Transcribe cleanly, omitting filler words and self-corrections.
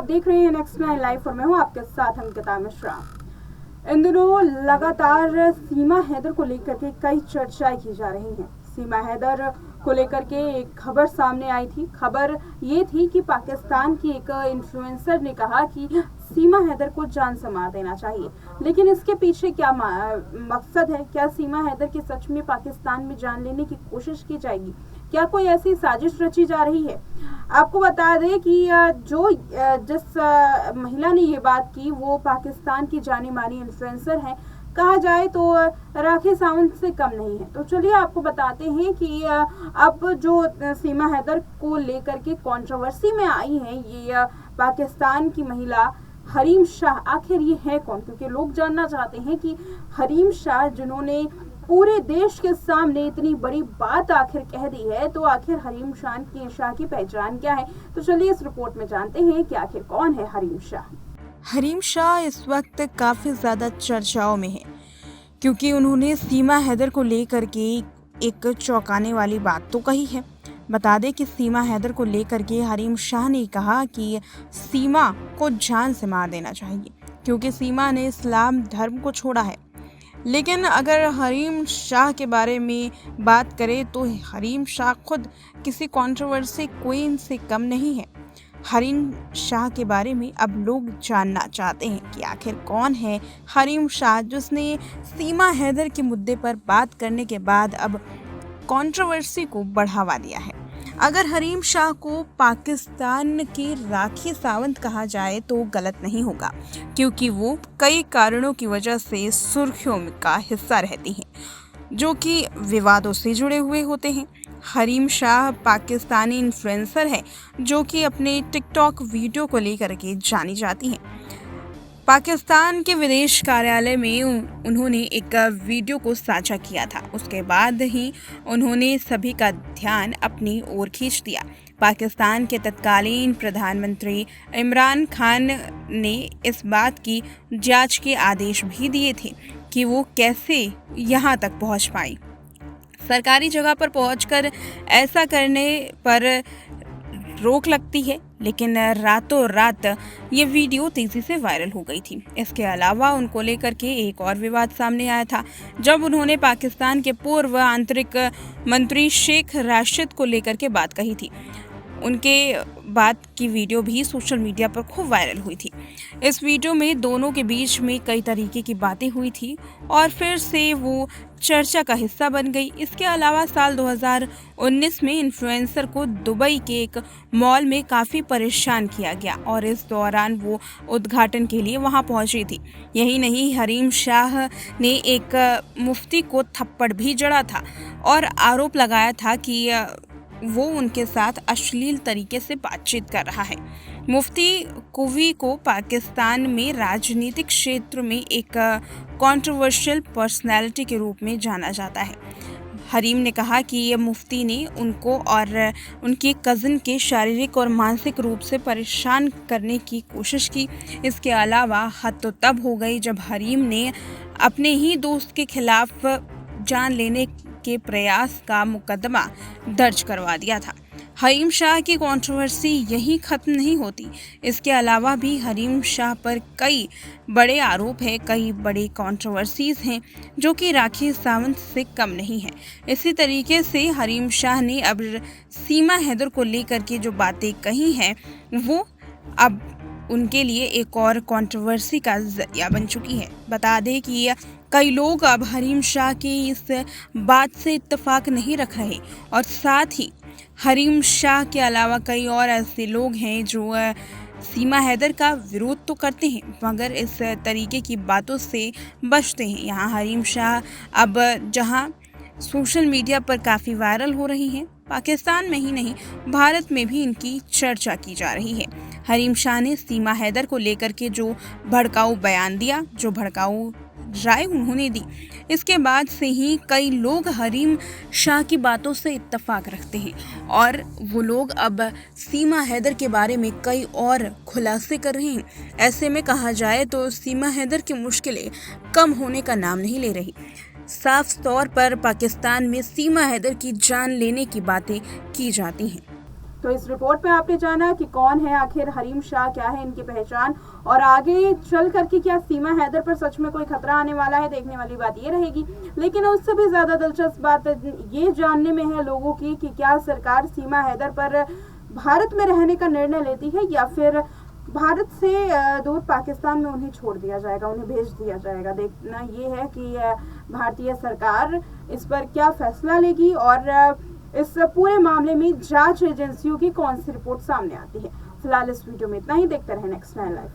आप देख रहे हैं नेक्स्ट 9 लाइव और मैं हूं आपके साथ अंकिता मिश्रा। इन दिनों लगातार सीमा हैदर को लेकर के कई चर्चाएं की जा रही हैं। सीमा हैदर को लेकर के एक खबर सामने आई थी। खबर ये थी कि पाकिस्तान की एक इन्फ्लुएंसर ने कहा कि सीमा हैदर को जान से मार देना चाहिए, लेकिन इसके पीछे क्या मकसद है? क्या सीमा हैदर की सच में पाकिस्तान में जान लेने की कोशिश की जाएगी? क्या कोई ऐसी साजिश रची जा रही है? आपको बता दें कि जिस महिला ने ये बात की वो पाकिस्तान की जानी मानी इन्फ्लुएंसर है, कहा जाए तो राखी सावंत से कम नहीं है। तो चलिए आपको बताते हैं कि अब जो सीमा हैदर को लेकर के कंट्रोवर्सी में आई है, ये पाकिस्तान की महिला हरीम शाह, आखिर ये है कौन? क्योंकि लोग जानना चाहते हैं कि हरीम शाह जिन्होंने पूरे देश के सामने इतनी बड़ी बात आखिर कह दी है, तो आखिर हरीम शाह की पहचान क्या है? तो चलिए इस रिपोर्ट में जानते हैं कि आखिर कौन है हरीम शाह। हरीम शाह इस वक्त काफ़ी ज़्यादा चर्चाओं में है क्योंकि उन्होंने सीमा हैदर को लेकर के एक चौंकाने वाली बात तो कही है। बता दें कि सीमा हैदर को लेकर के हरीम शाह ने कहा कि सीमा को जान से मार देना चाहिए क्योंकि सीमा ने इस्लाम धर्म को छोड़ा है। लेकिन अगर हरीम शाह के बारे में बात करें तो हरीम शाह खुद किसी कंट्रोवर्सी क्वीन से कम नहीं है। हरीम शाह के बारे में अब लोग जानना चाहते हैं कि आखिर कौन है हरीम शाह, जिसने सीमा हैदर के मुद्दे पर बात करने के बाद अब कंट्रोवर्सी को बढ़ावा दिया है। अगर हरीम शाह को पाकिस्तान की राखी सावंत कहा जाए तो गलत नहीं होगा, क्योंकि वो कई कारणों की वजह से सुर्खियों का हिस्सा रहती हैं जो कि विवादों से जुड़े हुए होते हैं। हरीम शाह पाकिस्तानी इन्फ्लुएंसर है जो कि अपने टिकटॉक वीडियो को लेकर के जानी जाती हैं। पाकिस्तान के विदेश कार्यालय में उन्होंने एक वीडियो को साझा किया था। उसके बाद ही उन्होंने सभी का ध्यान अपनी ओर खींच दिया। पाकिस्तान के तत्कालीन प्रधानमंत्री इमरान खान ने इस बात की जांच के आदेश भी दिए थे कि वो कैसे यहाँ तक पहुँच पाई। सरकारी जगह पर पहुंचकर ऐसा करने पर रोक लगती है, लेकिन रातों रात ये वीडियो तेजी से वायरल हो गई थी। इसके अलावा उनको लेकर के एक और विवाद सामने आया था जब उन्होंने पाकिस्तान के पूर्व आंतरिक मंत्री शेख राशिद को लेकर के बात कही थी। उनके बात की वीडियो भी सोशल मीडिया पर खूब वायरल हुई थी। इस वीडियो में दोनों के बीच में कई तरीके की बातें हुई थी और फिर से वो चर्चा का हिस्सा बन गई। इसके अलावा साल 2019 में इन्फ्लुएंसर को दुबई के एक मॉल में काफ़ी परेशान किया गया और इस दौरान वो उद्घाटन के लिए वहां पहुंची थी। यही नहीं, हरीम शाह ने एक मुफ्ती को थप्पड़ भी जड़ा था और आरोप लगाया था कि वो उनके साथ अश्लील तरीके से बातचीत कर रहा है। मुफ्ती कुवी को पाकिस्तान में राजनीतिक क्षेत्र में एक कंट्रोवर्शियल पर्सनैलिटी के रूप में जाना जाता है। हरीम ने कहा कि ये मुफ्ती ने उनको और उनके कज़न के शारीरिक और मानसिक रूप से परेशान करने की कोशिश की। इसके अलावा हद तो तब हो गई जब हरीम ने अपने ही दोस्त के खिलाफ जान लेने के प्रयास का मुकदमा दर्ज करवा दिया था। हरीम शाह की कंट्रोवर्सी यहीं खत्म नहीं होती। इसके अलावा भी हरीम शाह पर कई बड़े आरोप हैं, कई बड़ी कंट्रोवर्सीज हैं जो कि राखी सावंत से कम नहीं है। इसी तरीके से हरीम शाह ने अब सीमा हैदर को लेकर के जो बातें कही हैं वो अब उनके लिए एक और कंट्रोवर्सी का जरिया बन चुकी है। बता दें कि कई लोग अब हरीम शाह की इस बात से इत्तेफाक नहीं रख रहे और साथ ही हरीम शाह के अलावा कई और ऐसे लोग हैं जो सीमा हैदर का विरोध तो करते हैं मगर इस तरीके की बातों से बचते हैं। यहाँ हरीम शाह अब जहाँ सोशल मीडिया पर काफ़ी वायरल हो रही हैं, पाकिस्तान में ही नहीं भारत में भी इनकी चर्चा की जा रही है। हरीम शाह ने सीमा हैदर को लेकर के जो भड़काऊ बयान दिया, जो भड़काऊ राय उन्होंने दी, इसके बाद से ही कई लोग हरीम शाह की बातों से इत्तेफाक रखते हैं और वो लोग अब सीमा हैदर के बारे में कई और खुलासे कर रहे हैं। ऐसे में कहा जाए तो सीमा हैदर की मुश्किलें कम होने का नाम नहीं ले रही। साफ तौर पर पाकिस्तान में सीमा हैदर की जान लेने की बातें की जाती हैं। तो इस रिपोर्ट में आपने जाना कि कौन है आखिर हरीम शाह, क्या है इनकी पहचान और आगे चल करके क्या सीमा हैदर पर सच में कोई खतरा आने वाला है। देखने वाली बात ये रहेगी। लेकिन उससे भी ज्यादा दिलचस्प बात ये जानने में है लोगों की कि क्या सरकार सीमा हैदर पर भारत में रहने का निर्णय लेती है या फिर भारत से दूर पाकिस्तान में उन्हें छोड़ दिया जाएगा, उन्हें भेज दिया जाएगा। देखना ये है कि भारतीय सरकार इस पर क्या फैसला लेगी और इस पूरे मामले में जांच एजेंसियों की कौन सी रिपोर्ट सामने आती है। फिलहाल इस वीडियो में इतना ही। देखते रहें नेक्स्ट 9 लाइव।